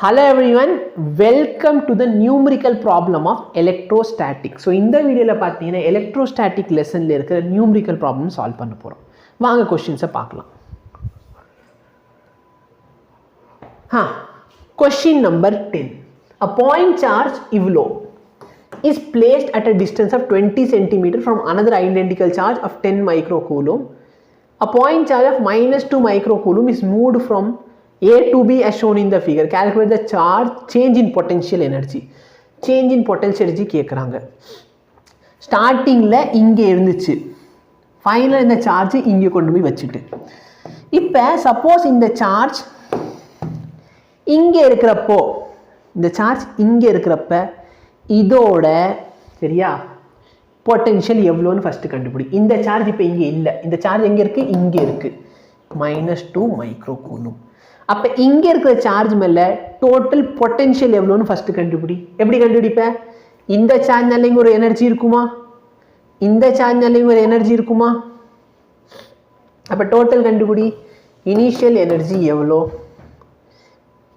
Hello everyone, welcome to the numerical problem of electrostatics. So இந்த வீடியோல பார்த்தீங்கன்னா electrostatic lessonல இருக்கிற numerical problem solve பண்ண போறோம். வாங்க क्वेश्चंस பார்க்கலாம். Question number 10. A point charge இவ்ளோ is placed at a distance of 20 cm from another identical charge of 10 microcoulomb. A point charge of -2 microcoulomb is moved from A to B as shown in the figure. Calculate the charge change in potential energy. Change in potential energy கேக்குறாங்க. ஸ்டார்டிங்ல இங்க இருந்துச்சு. Final இந்த charge இங்க கொண்டு போய் வச்சிட்டு. இப்போ சப்போஸ் இந்த சார்ஜ் இங்க இருக்குறப்போ இந்த சார்ஜ் இங்க இருக்குறப்ப இதோட சரியா பொட்டன்ஷியல் எவ்வளவுன்னு ஃபர்ஸ்ட் கண்டுபிடி. இந்த சார்ஜ் இப்போ இங்க இல்ல. இந்த சார்ஜ் எங்க இருக்கு? இங்க இருக்கு. -2 மைக்ரோகூலும். அப்ப இங்க இருக்கிற சார்ஜ் மேல டோட்டல் பொட்டன்ஷியல் எவ்வளவுன்னு ஃபர்ஸ்ட் கண்டுபிடி. எப்படி கண்டுபிடிப்ப? இந்த சார்ஜ்னால இங்க ஒரு எனர்ஜி இருக்குமா? இந்த சார்ஜ்னால இங்க ஒரு எனர்ஜி இருக்குமா? அப்ப டோட்டல் கண்டுபிடி. இனிஷியல் எனர்ஜி எவ்வளோ?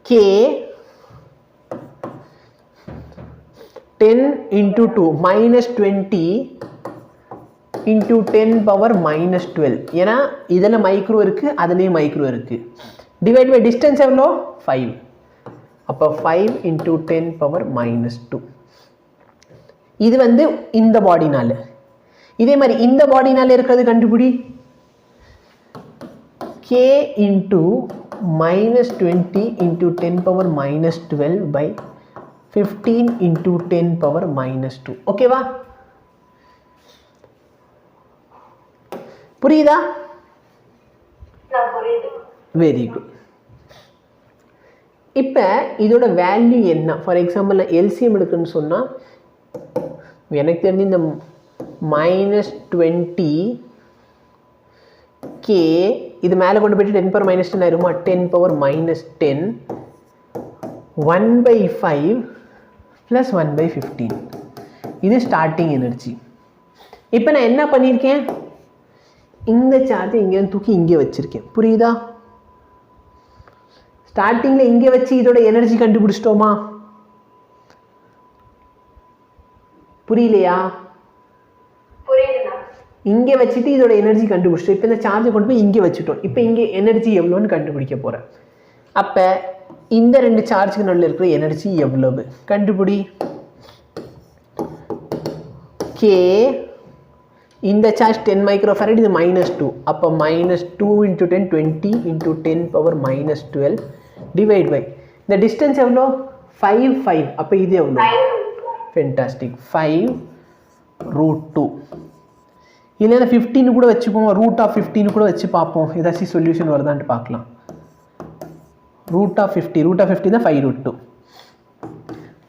K 10 into 2 -20 into 10 power -12. ஏன்னா இதுல மைக்ரோ இருக்கு, அதுலயும் மைக்ரோ இருக்கு. Divide by distance எவ்வளோ? 5. அப்போ 5 into 10 power -2. இது வந்து இந்த பாடினால. இதே மாதிரி இந்த பாடினால இருக்கிறது கண்டுபிடி. K into -20 into 10 power -12 by 15 into 10 power -2. ஓகேவா? புரியுதா? Very good. இப்போ இதோட வேல்யூ என்ன? ஃபார் எக்ஸாம்பிள் எல்சிஎம் எடுக்குன்னு சொன்னால் எனக்கு தெரிஞ்சு இந்த -20K இது மேலே கொண்டு போயிட்டு 10 power -10 ஆயிருமா? 10 power -10 1/5 + 1/15. இது ஸ்டார்டிங் எனர்ஜி. இப்போ நான் என்ன பண்ணியிருக்கேன்? இந்த சார்ஜை இங்கே தூக்கி இங்கே வச்சிருக்கேன். புரியுதா? ஸ்டார்டிங்ல இங்கே வச்சு இதோட எனர்ஜி கண்டுபிடிச்சிட்டோமா? புரியலையா? இங்கே வச்சுட்டு இதோட எனர்ஜி கண்டுபிடிச்சிட்டோம். இப்போ இந்த சார்ஜை கொண்டு போய் இங்கே வச்சுட்டோம். இப்போ இங்கே எனர்ஜி எவ்வளோன்னு கண்டுபிடிக்க போகிறேன். அப்போ இந்த ரெண்டு சார்ஜுக்கு நடுவில் இருக்கிற எனர்ஜி எவ்வளவு கண்டுபிடி. K இந்த சார்ஜ் 10 மைக்ரோஃபாரட், இது -2. அப்போ -2 into 10 20 into 10 power -12 divide by இந்த டிஸ்டன்ஸ் எவ்வளோ? 5. அப்போ இது எவ்வளோ? ஃபென்டாஸ்டிக். 5√2. இல்லைன்னா 15 கூட வச்சுப்போம். √15 கூட வச்சு பார்ப்போம். ஏதாச்சும் சொல்யூஷன் வருதான்ட்டு பார்க்கலாம். √50 தான் 5√2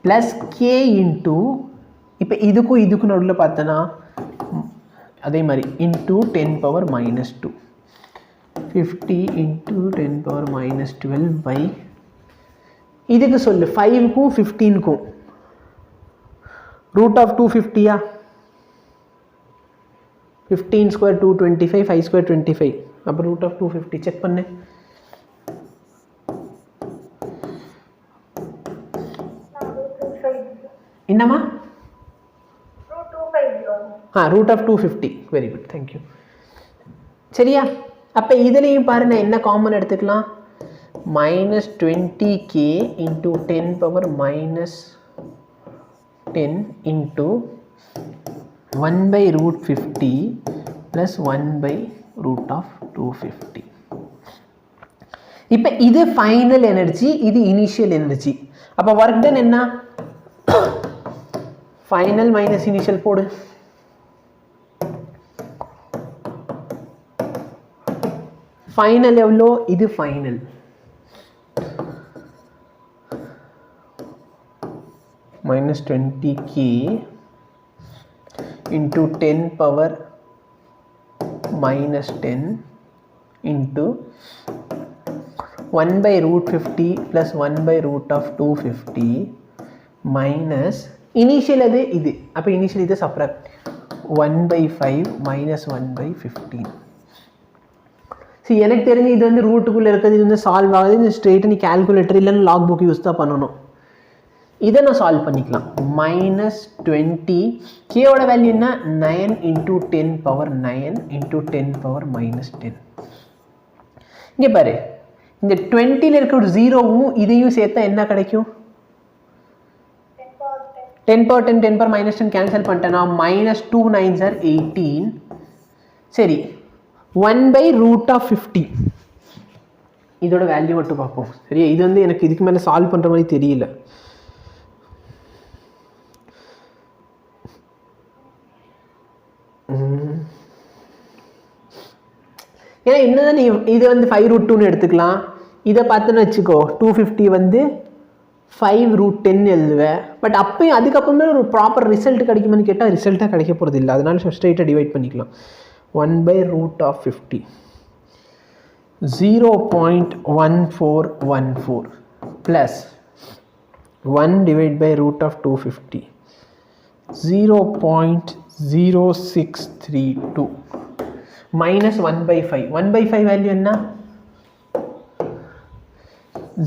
ப்ளஸ் K இன்ட்டு இப்போ இதுக்கும் நடுவில் பார்த்தோன்னா அதே மாதிரி into 10 power -2 50 into 10 power -12 by இதுக்கு சொல்லு 5க்கும் 15க்கும் √250யா? 15 square 225, 5 square 25. அப்போ √250 செக் பண்ணு. என்னம்மா? √250. Very good, thank you. சரியா? அப்போ இதுலேயும் பாரு, நான் என்ன காமன் எடுத்துக்கலாம்? -20K into 10 power -10 into 1/√50 plus 1/√250. இப்போ இது ஃபைனல் எனர்ஜி, இது இனிஷியல் எனர்ஜி. அப்போ ஒர்க் டன் என்ன? ஃபைனல் மைனஸ் இனிஷியல் போடு. ஃபைனல் எவ்வளோ? இது final -20K into 10 power -10 into 1/√50 plus 1/√250 minus initial அது இது. அப்போ இனிஷியல் இது சப்ராக்ட் 1/5 minus 1/15. see எனக்கு தெரிஞ்சு இது வந்து ரூட்டுக்குள்ளே இருக்கிறது இது வந்து சால்வ் ஆகுது இந்த ஸ்ட்ரெயிட்டாக நீ கால்குலேட்டர் இல்லைன்னா லாக் புக் யூஸ் தான் பண்ணணும் இதை நான் சால்வ் பண்ணிக்கலாம் -20 கேவோட வேல்யூ என்ன 9 × 10⁻9 × 10⁻−10 இங்கே பாரு இந்த 20ல் இருக்கிற ஒரு ஜீரோவும் இதையும் சேர்த்தா என்ன கிடைக்கும் 10⁻10 10⁻−10 கேன்சல் பண்ணிட்டேன்னா -2 9s are 18 சரி 1/√50 இதோட வேல்யூ மட்டும் பார்ப்போம் சரியா இது வந்து எனக்கு இதுக்கு மேலே சால்வ் பண்ணுற மாதிரி தெரியல ஏன்னா என்னதான் நீ இதை வந்து 5√2ன்னு எடுத்துக்கலாம் இதை பார்த்துன்னு வச்சுக்கோ 250 வந்து 5√10 எழுதுவேன் பட் அப்பயும் அதுக்கப்புறமே ஒரு ப்ராப்பர் ரிசல்ட் கிடைக்குமான்னு கேட்டால் ரிசல்ட்டாக கிடைக்க போகிறது இல்லை அதனால ஸ்ட்ரெயிட்டாக டிவைட் பண்ணிக்கலாம் 1/√50 0.1414 plus 1/√250 0.0632 minus 1/5 1/5 value enna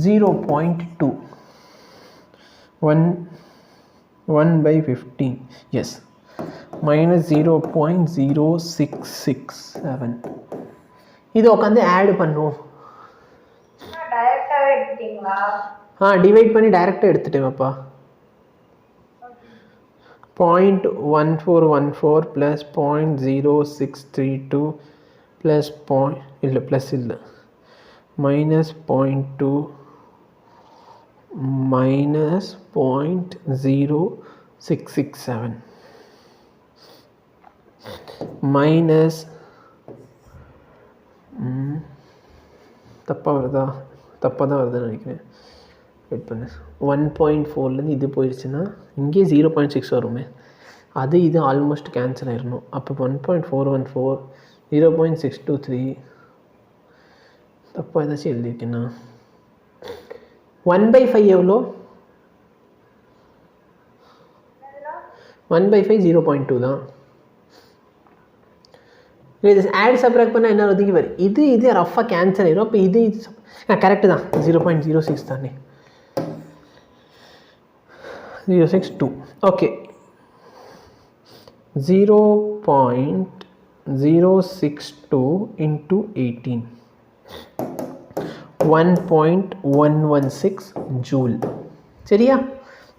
0.2 1/15 yes minus 0.0667 இது உட்காந்து ஆட் பண்ணுவோம் டைரக்டாவே எடுத்தீங்களா டிவைட் பண்ணி டைரக்டா எடுத்துட்டேன்ப்பா 0.1414 plus 0.0632 plus minus 0.2 minus 0.0667 minus தப்பாக தான் வருதுன்னு நினைக்கிறேன் வெயிட் பண்ணு 1.4லேருந்து இது போயிடுச்சுன்னா இங்கே 0.6 வருமே அது இது ஆல்மோஸ்ட் கேன்சல் ஆயிடணும் அப்போ 1.414 0.623 தப்பாக ஏதாச்சும் எழுதியிருக்கேன்னா 1/5 எவ்வளோ 1/5 0.2 தான் இது ஆட் சப்ராக்ட் பண்ணால் என்ன வருதுக்கு வரும் இது ரஃபாக கேன்சல் ஆயிடும் அப்போ இது கரெக்டு தான் 0.06 தானே 0.62 okay 0.062 into 18 1.116 joule சரியா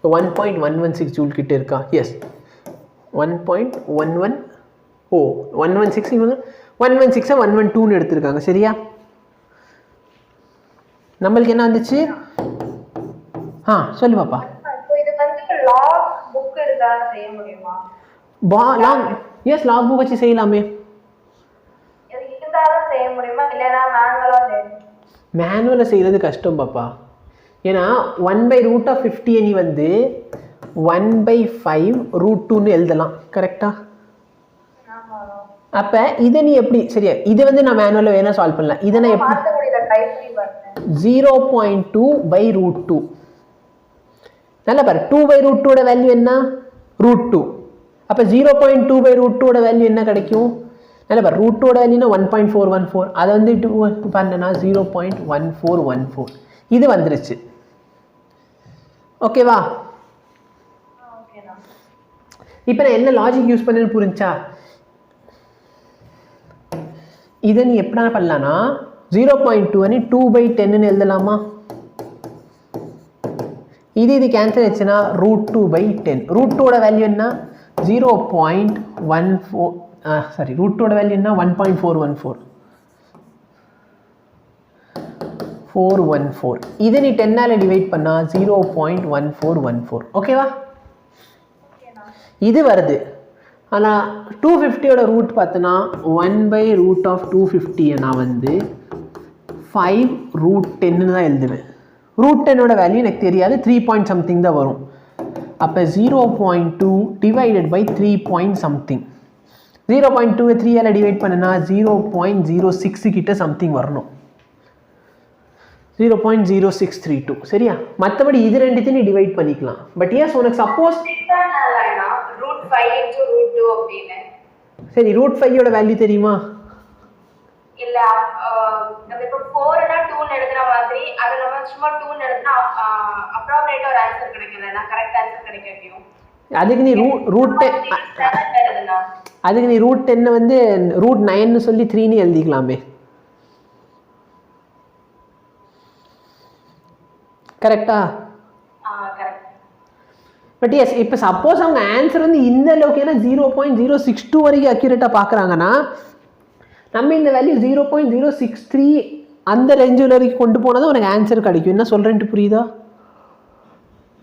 1.116 joule கிட்ட இருக்கா yes 1.11 116 இவங்க 116 112 ன்னு எடுத்திருக்காங்க சரியா நம்மளுக்கு என்ன வந்துச்சு சொல்லு பாப்பா லாக் புக் எடுத்தா செய்ய முடியுமா லாக் புக் வச்சு செய்யலாமே இது இருந்தாலும் செய்ய முடியுமா இல்லனா மேனுவலா செய்யணும் மேனுவலா செய்யறது கஷ்டம் பாப்பா ஏனா 1/√50 நீ வந்து 1/5√2 ன்னு எழுதலாம் கரெக்ட்டா ஆமா அப்ப இத நீ எப்படி சரியா இது வந்து நான் மேனுவலா வேணா சால்வ் பண்ணலாம் இத நான் எப்படி பார்க்க முடியல டைப் பண்ணி பாருங்க 0.2/√2 நல்லா பாரு 2/√2 ஓட வேல்யூ என்ன √2 அப்ப 0.2/√2 ஓட வேல்யூ என்ன கிடைக்கும் நல்லா பாரு √2 ஓட வேல்யூனா 1.414 அத வந்து பண்ணனா 0.1414 இது வந்துருச்சு ஓகேவா ஓகேனா இப்போ நான் என்ன லாஜிக் யூஸ் பண்ணேன்னு புரிஞ்சா இத நீ எப்படி பண்ணலாம்னா 0.2 னி 2/10 ன்னு எழுதலாமா இது கேன்சல் ஆச்சுன்னா √2/10 √2 ஓட வேல்யூ என்ன 0.14 சாரி √2 ஓட வேல்யூ என்ன 1.414 இதை நீ 10 ஆல டிவைட் பண்ணா 0.1414 ஓகேவா இது வருது ஆனா 250 ஓட ரூட் பார்த்தனா 1/√250 நான் வந்து 5√10 ன்னு தான் எழுதுவேன் √10 ஓட வேல்யூ எனக்கு தெரியாது 3 point something தான் வரும் அப்ப 0.2 divided by 3 point something 0.2 3 ஆல டிவைட் பண்ணனா 0.06 கிட்ட something வரணும் 0.0632 சரியா மத்தபடி இது ரெண்டுத்தையும் நீ டிவைட் பண்ணிக்கலாம் பட் எஸ் உனக்கு சப்போஸ் √5 into √2 அப்படினே சரி √5 ஓட வேல்யூ தெரியுமா இல்ல இப்போ 4 னா 2 ன்னு எழுதுற மாதிரி அத நம்ம சும்மா 2 ன்னு எழுதுனா அப்ராக்சிமேட்டா ஒரு ஆன்சர் கிடைக்குது. நான் கரெக்ட் ஆன்சர் கிடைக்கட்டியும் அதுக்கு நீ ரூட் அதுக்கு நீ ரூட் 10 வந்து ரூட் 9 சொல்லி 3 ன்னு எழுதிக்கலாமே. கரெக்டா? பட் எஸ் இப்போ சப்போஸ் அவங்க ஆன்சர் வந்து இந்த அளவுக்கு ஏன்னா 0.062 வரைக்கும் அக்யூரேட்டாக பார்க்குறாங்கன்னா நம்ம இந்த வேல்யூ 0.063 அந்த ரேஞ்சில் வரைக்கும் கொண்டு போனால் உனக்கு ஆன்சர் கிடைக்கும். என்ன சொல்கிறேன்ட்டு புரியுதா?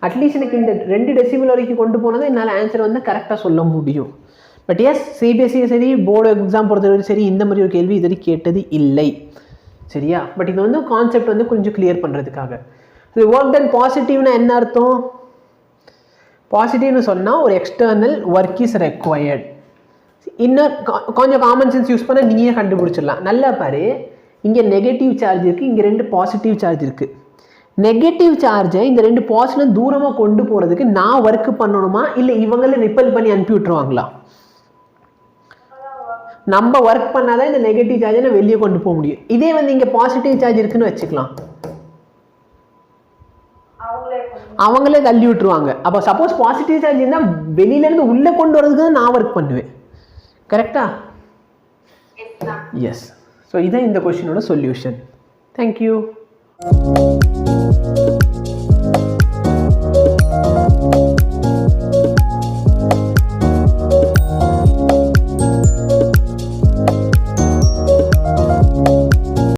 அட்லீஸ்ட் எனக்கு இந்த 2 டெசிமல் வரைக்கும் கொண்டு போனால் என்னால் ஆன்சர் வந்து கரெக்டாக சொல்ல முடியும். பட் எஸ் சிபிஎஸ்சி சரி போர்டு எக்ஸாம் பொறுத்தவரை சரி இந்த மாதிரி ஒரு கேள்வி இது வரைக்கும் கேட்டது இல்லை. சரியா? பட் இது வந்து கான்செப்ட் வந்து கொஞ்சம் கிளியர் பண்ணுறதுக்காக. இது ஒர்க் டன் பாசிட்டிவ்னா என்ன அர்த்தம்? பாசிட்டிவ்னு சொன்னால் ஒரு எக்ஸ்டர்னல் ஒர்க் இஸ் ரெக்வயர்ட். இன்னும் கொஞ்சம் காமன் சென்ஸ் யூஸ் பண்ணால் நீயே கண்டுபிடிச்சிடலாம். நல்லா பாரு, இங்கே நெகட்டிவ் சார்ஜ் இருக்குது, இங்கே 2 பாசிட்டிவ் சார்ஜ் இருக்குது. நெகட்டிவ் சார்ஜை இந்த 2 பாசிட்டிவ் தூரமாக கொண்டு போகிறதுக்கு நான் ஒர்க் பண்ணணுமா இல்லை இவங்கள ரிப்பல் பண்ணி அனுப்பி விட்டுருவாங்களா? நம்ம ஒர்க் பண்ணாதான் இந்த நெகட்டிவ் சார்ஜை நான் வெளியே கொண்டு போக முடியும். இதே வந்து இங்கே பாசிட்டிவ் சார்ஜ் இருக்குன்னு வச்சுக்கலாம், அவங்களே தள்ளி விட்டுருவாங்க. அப்போ சப்போஸ் பாசிட்டிவ் சார்ஜ் இருந்தால் வெளியிலேருந்து உள்ளே கொண்டு வரதுக்கு தான் நான் ஒர்க் பண்ணுவேன். கரெக்டா? எஸ். ஸோ இதான் இந்த கொஸ்டினோட சொல்யூஷன். தேங்க்யூ.